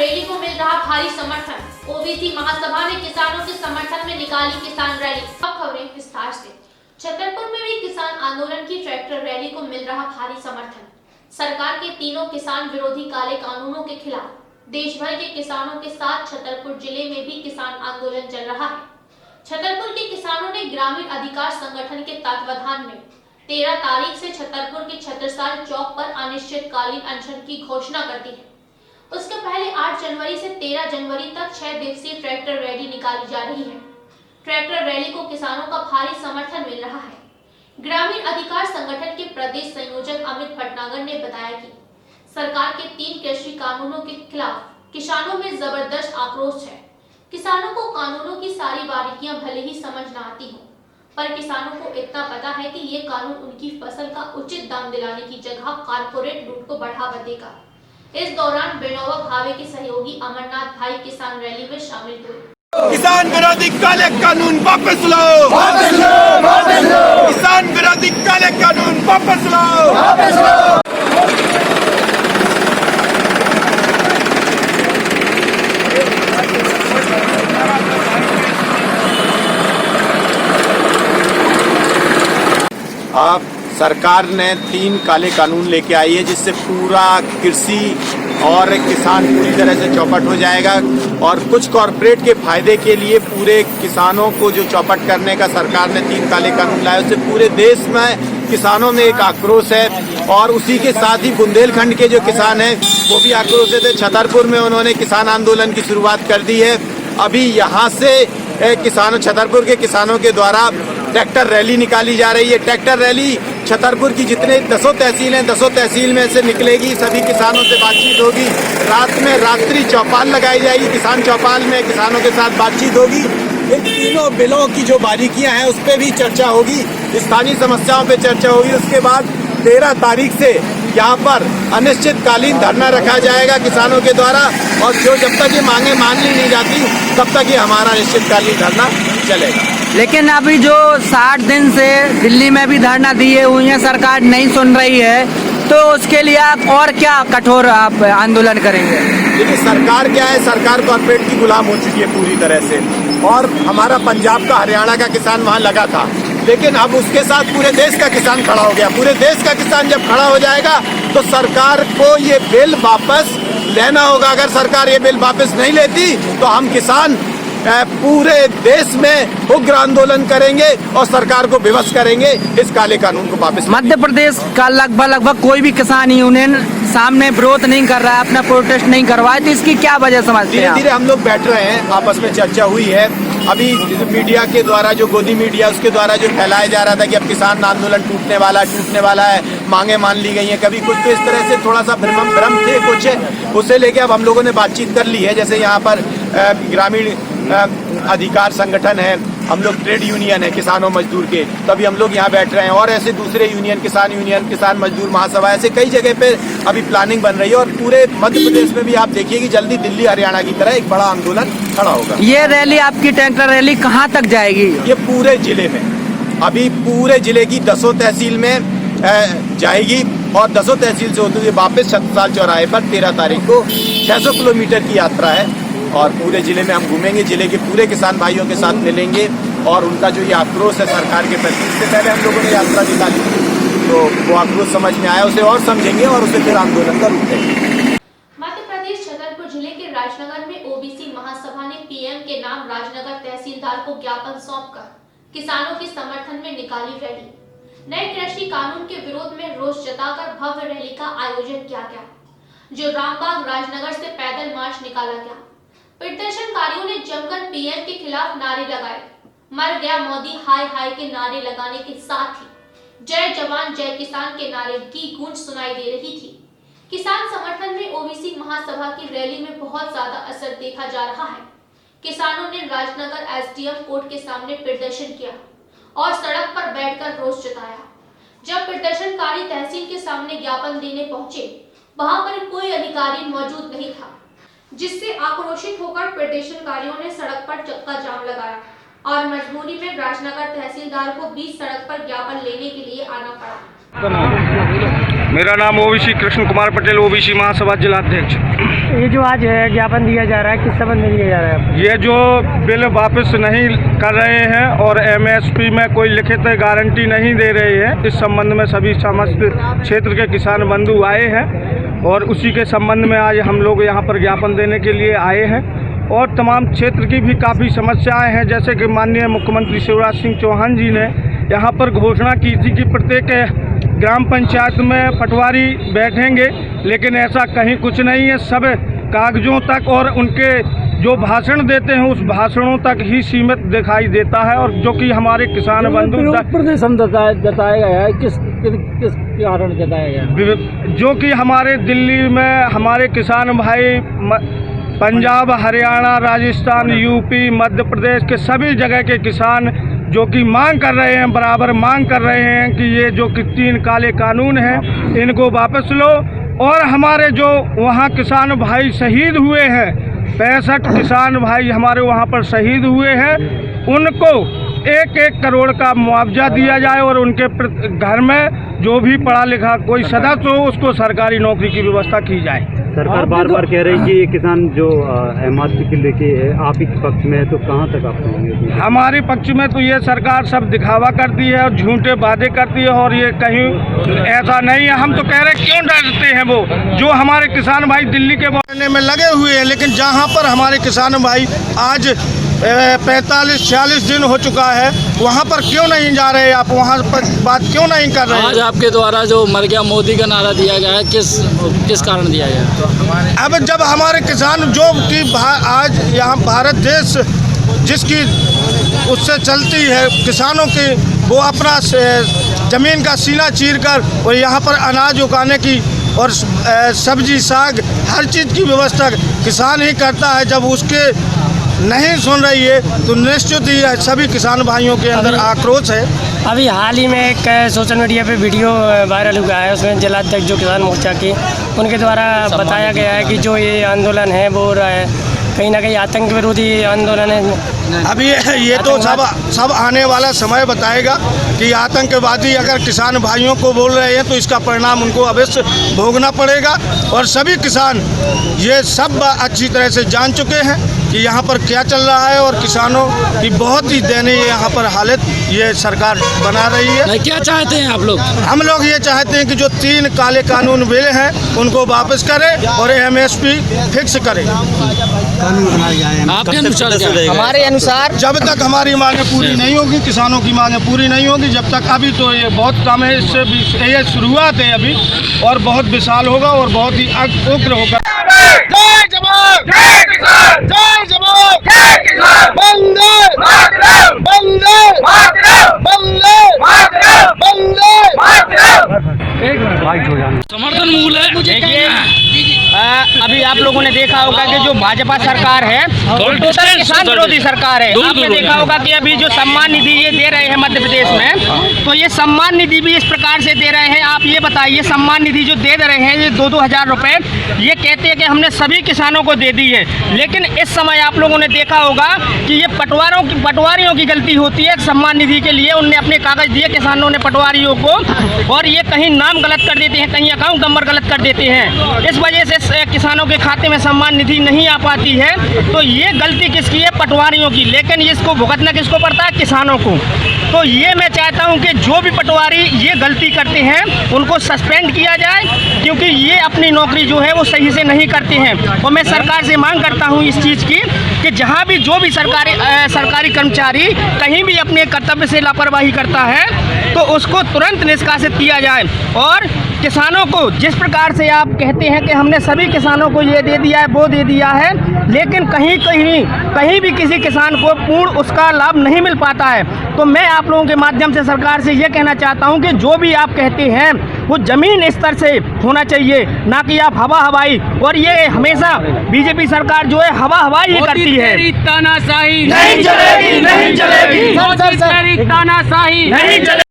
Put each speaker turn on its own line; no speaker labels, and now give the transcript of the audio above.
Rally को मिल रहा भारी समर्थन। ओबीसी महासभा ने किसानों के समर्थन में निकाली किसान रैली। अब खबरें विस्तार से। छतरपुर में भी किसान आंदोलन की ट्रैक्टर रैली को मिल रहा भारी समर्थन। सरकार के तीनों किसान विरोधी काले कानूनों के खिलाफ देश भर के किसानों के साथ छतरपुर जिले में भी किसान आंदोलन चल रहा है। छतरपुर के किसानों ने ग्रामीण अधिकार संगठन के तत्वाधान में 13 तारीख से छतरपुर के छत्रसाल चौक पर अनिश्चितकालीन अनशन की घोषणा कर दी है। उसके पहले 8 जनवरी से 13 जनवरी तक 6 दिवसीय ट्रैक्टर रैली निकाली जा रही है। ट्रैक्टर रैली को किसानों का भारी समर्थन मिल रहा है। ग्रामीण अधिकार संगठन के प्रदेश संयोजक अमित भटनागर ने बताया कि सरकार के 3 कृषि कानूनों के खिलाफ किसानों में जबरदस्त आक्रोश है। किसानों को कानूनों की सारी बारीकियां भले ही समझ न आती हो, पर किसानों को इतना पता है कि ये कानून उनकी फसल का उचित दाम दिलाने की जगह कारपोरेट लूट को बढ़ावा देगा। इस दौरान बेनोवा भावे के सहयोगी अमरनाथ भाई किसान रैली में शामिल हुए।
किसान विरोधी काले कानून वापस लो, वापस लो, वापस लो। किसान विरोधी काले कानून वापस लो, वापस लो। अब सरकार ने 3 काले कानून लेके आई है, जिससे पूरा कृषि और किसान पूरी तरह से चौपट हो जाएगा। और कुछ कॉरपोरेट के फायदे के लिए पूरे किसानों को जो चौपट करने का सरकार ने 3 काले कानून लाए, उससे पूरे देश में किसानों में एक आक्रोश है। और उसी के साथ ही बुंदेलखंड के जो किसान हैं वो भी आक्रोशित है। छतरपुर में उन्होंने किसान आंदोलन की शुरुआत कर दी है। अभी यहाँ से किसानों छतरपुर के किसानों के द्वारा ट्रैक्टर रैली निकाली जा रही है। ट्रैक्टर रैली छतरपुर की जितने 10 तहसील हैं, 10 तहसील में से निकलेगी। सभी किसानों से बातचीत होगी। रात में रात्रि चौपाल लगाई जाएगी। किसान चौपाल में किसानों के साथ बातचीत होगी। इन तीनों बिलों की जो बारीकियां हैं उस पर भी चर्चा होगी। स्थानीय समस्याओं पे चर्चा होगी। उसके बाद 13 तारीख से यहाँ पर अनिश्चितकालीन धरना रखा जाएगा किसानों के द्वारा। और जब तक ये मांगे मान ली नहीं जाती तब तक ये हमारा अनिश्चितकालीन धरना चलेगा।
लेकिन अभी जो 60 दिन से दिल्ली में भी धरना दिए हुए हैं, सरकार नहीं सुन रही है, तो उसके लिए आप और क्या कठोर आप आंदोलन करेंगे?
देखिए, सरकार क्या है, सरकार कॉर्पोरेट की गुलाम हो चुकी है पूरी तरह से। और हमारा पंजाब का, हरियाणा का किसान वहाँ लगा था, लेकिन अब उसके साथ पूरे देश का किसान खड़ा हो गया। पूरे देश का किसान जब खड़ा हो जाएगा तो सरकार को ये बिल वापस लेना होगा। अगर सरकार ये बिल वापस नहीं लेती तो हम किसान पूरे देश में उग्र आंदोलन करेंगे और सरकार को विवश करेंगे इस काले कानून को वापस।
मध्य प्रदेश का लगभग कोई भी किसान यूनियन सामने विरोध नहीं कर रहा है, अपना प्रोटेस्ट नहीं करवाया, तो इसकी क्या वजह समझते हैं?
धीरे धीरे हम लोग बैठ रहे हैं, आपस में चर्चा हुई है। अभी मीडिया के द्वारा, जो गोदी मीडिया, उसके द्वारा जो फैलाया जा रहा था कि अब किसान आंदोलन टूटने वाला है, मांगे मान ली गई हैं, कभी कुछ तो इस तरह से थोड़ा सा भ्रम थे कुछ, उसे लेके अब हम लोगों ने बातचीत कर ली है। जैसे यहाँ पर ग्रामीण अधिकार संगठन है, हम लोग ट्रेड यूनियन है किसानों मजदूर के, तभी हम लोग यहाँ बैठ रहे हैं। और ऐसे दूसरे यूनियन, किसान मजदूर महासभा, ऐसे कई जगह पे अभी प्लानिंग बन रही है। और पूरे मध्य प्रदेश में भी आप देखिए कि जल्दी दिल्ली हरियाणा की तरह एक बड़ा आंदोलन खड़ा होगा।
ये रैली, आपकी ट्रैक्टर रैली कहाँ तक जाएगी? ये
पूरे जिले में, अभी पूरे जिले की 10 तहसील में जाएगी। और 10 तहसील से होते हुए वापस छत्रसाल चौराहे पर 13 तारीख को 600 किलोमीटर की यात्रा है। और पूरे जिले में हम घूमेंगे, जिले के पूरे किसान भाइयों के साथ मिलेंगे और उनका जो ये आक्रोश है सरकार के प्रति, इससे पहले हम लोगों ने यात्रा निकाली तो वो आक्रोश समझ में आया, उसे और समझेंगे और उसे फिर आंदोलन का रूप देंगे।
मध्य प्रदेश छतरपुर जिले के राजनगर में ओबीसी महासभा ने पीएम के नाम राजनगर तहसीलदार को ज्ञापन सौंपकर किसानों के समर्थन में निकाली रैली। नए कृषि कानून के विरोध में रोष जताकर भव्य रैली का आयोजन किया गया, जो रामबाग राजनगर से पैदल मार्च निकाला गया। प्रदर्शनकारियों ने जमकर पीएम के खिलाफ नारे लगाए। मर गया मोदी हाय हाय के नारे लगाने के साथ ही जय जवान जय किसान के नारे की गूंज सुनाई दे रही थी। किसान समर्थन में ओबीसी महासभा की रैली में बहुत ज्यादा असर देखा जा रहा है। किसानों ने राजनगर एसडीएम कोर्ट के सामने प्रदर्शन किया और सड़क पर बैठकर रोष जताया। जब प्रदर्शनकारी तहसील के सामने ज्ञापन देने पहुंचे, वहां पर कोई अधिकारी मौजूद नहीं था, जिससे आक्रोशित होकर प्रदर्शनकारियों ने सड़क पर चक्का जाम लगाया और मजबूरी में राजनगर तहसीलदार को बीच सड़क पर ज्ञापन लेने के लिए आना पड़ा।
मेरा नाम ओबीसी कृष्ण कुमार पटेल, ओबीसी महासभा जिला अध्यक्ष।
ये जो आज ज्ञापन दिया जा रहा है, किस संबंध में दिया जा रहा है?
ये जो बिल वापस नहीं कर रहे हैं और एमएसपी में कोई लिखित गारंटी नहीं दे रहे हैं, इस संबंध में सभी समस्त क्षेत्र के किसान बंधु आए हैं और उसी के संबंध में आज हम लोग यहाँ पर ज्ञापन देने के लिए आए हैं। और तमाम क्षेत्र की भी काफ़ी समस्याएं हैं, जैसे कि माननीय मुख्यमंत्री शिवराज सिंह चौहान जी ने यहाँ पर घोषणा की थी कि प्रत्येक ग्राम पंचायत में पटवारी बैठेंगे, लेकिन ऐसा कहीं कुछ नहीं है। सब कागजों तक और उनके जो भाषण देते हैं उस भाषणों तक ही सीमित दिखाई देता है, और जो कि हमारे किसान बंधु
प्रदर्शन जताया गया है, किस कारण जताया गया?
जो कि हमारे दिल्ली में हमारे किसान भाई पंजाब, हरियाणा, राजस्थान, यूपी, मध्य प्रदेश के सभी जगह के किसान जो कि मांग कर रहे हैं, बराबर मांग कर रहे हैं कि ये जो कि 3 काले कानून हैं इनको वापस लो। और हमारे जो वहाँ किसान भाई शहीद हुए हैं, 65 किसान भाई हमारे वहाँ पर शहीद हुए हैं, उनको 1-1 करोड़ का मुआवजा दिया जाए और उनके घर में जो भी पढ़ा लिखा कोई सदस्य हो उसको सरकारी नौकरी की व्यवस्था की जाए।
सरकार बार बार कह रही है कि ये किसान जो एमआरपी के लेके है आप ही के पक्ष में है, तो कहाँ तक आप कहेंगे?
हमारे पक्ष में तो ये सरकार सब दिखावा करती है और झूठे वादे करती है, और ये कहीं ऐसा नहीं है। हम तो कह रहे क्यों डरते हैं? वो जो हमारे किसान भाई दिल्ली के बढ़ने में लगे हुए हैं, लेकिन जहाँ पर हमारे किसान भाई आज 45-46 दिन हो चुका है, वहाँ पर क्यों नहीं जा रहे? आप वहाँ पर बात क्यों नहीं कर रहे?
आज आपके द्वारा जो मर गया मोदी का नारा दिया गया है, किस कारण दिया गया है?
अब जब हमारे किसान जो कि आज यहाँ भारत देश जिसकी उससे चलती है किसानों की, वो अपना ज़मीन का सीना चीर कर और यहाँ पर अनाज उगाने की और सब्जी साग हर चीज़ की व्यवस्था किसान ही करता है। जब उसके नहीं सुन रही है तो निश्चित ही सभी किसान भाइयों के अंदर आक्रोश है।
अभी हाल ही में एक सोशल मीडिया पे वीडियो वायरल हुआ है, उसमें जिलाध्यक्ष जो किसान मोर्चा के उनके द्वारा बताया गया है कि जो ये आंदोलन है वो कहीं ना कहीं आतंक विरोधी आंदोलन है।
अभी ये तो सब आने वाला समय बताएगा कि आतंकवादी अगर किसान भाइयों को बोल रहे हैं तो इसका परिणाम उनको अवश्य भोगना पड़ेगा। और सभी किसान ये सब अच्छी तरह से जान चुके हैं कि यहाँ पर क्या चल रहा है, और किसानों की बहुत ही दयनीय यहाँ पर हालत ये सरकार बना रही है।
नहीं, क्या चाहते हैं आप लोग?
हम लोग ये चाहते हैं कि जो 3 काले कानून बिल हैं उनको वापस करें और एमएसपी फिक्स करें।
आपके अनुसार क्या?
हमारे अनुसार
जब तक हमारी मांगें पूरी नहीं होगी, किसानों की मांगें पूरी नहीं होगी, जब तक अभी तो ये बहुत कम है, इससे ये शुरुआत है अभी, और बहुत विशाल होगा और बहुत ही उग्र होगा। जय जवान जय किसान, जय जवान जय किसान, वंदे मातरम, वंदे मातरम, वंदे मातरम, वंदे मातरम।
समर्थन मूल है।
देखिए अभी आप लोगों ने देखा होगा कि जो भाजपा सरकार है वो टोटल किसान विरोधी सरकार है। आपने देखा होगा कि अभी जो सम्मान निधि ये दे रहे हैं मध्य प्रदेश में, तो ये सम्मान निधि भी इस प्रकार से दे रहे हैं। आप ये बताइए, सम्मान निधि जो दे रहे हैं ये 2-2 हज़ार रुपये, ये कहते हैं कि हमने सभी किसानों को दे दी है, लेकिन इस समय आप लोगों ने देखा होगा कि ये पटवारियों की गलती होती है। सम्मान निधि के लिए उनने अपने कागज दिए किसानों ने पटवारियों को, और ये कहीं नाम गलत कर देते हैं, कहीं अकाउंट नंबर गलत कर देते हैं। इस वजह से किसानों के खाते में सम्मान निधि नहीं आ पाती है। तो ये गलती किसकी है? पटवारियों की, लेकिन इसको भुगतना किसको पड़ता है? किसानों को। तो ये मैं चाहता हूं कि जो भी पटवारी ये गलती करते हैं उनको सस्पेंड किया जाए, क्योंकि ये अपनी नौकरी जो है वो सही से नहीं करते हैं। और मैं सरकार से मांग करता हूं इस चीज़ की कि जहां भी जो भी सरकारी कर्मचारी कहीं भी अपने कर्तव्य से लापरवाही करता है तो उसको तुरंत निष्कासित किया जाए। और किसानों को जिस प्रकार से आप कहते हैं कि हमने सभी किसानों को ये दे दिया है, वो दे दिया है, लेकिन कहीं भी किसी किसान को पूर्ण उसका लाभ नहीं मिल पाता है। तो मैं आप लोगों के माध्यम से सरकार से ये कहना चाहता हूँ कि जो भी आप कहते हैं वो ज़मीन स्तर से होना चाहिए, ना कि आप हवा हवाई। और ये हमेशा बीजेपी सरकार जो है हवा हवाई ये करती है।
तानाशाही
नहीं चलेगी, नहीं चलेगी,
तानाशाही
नहीं चलेगी।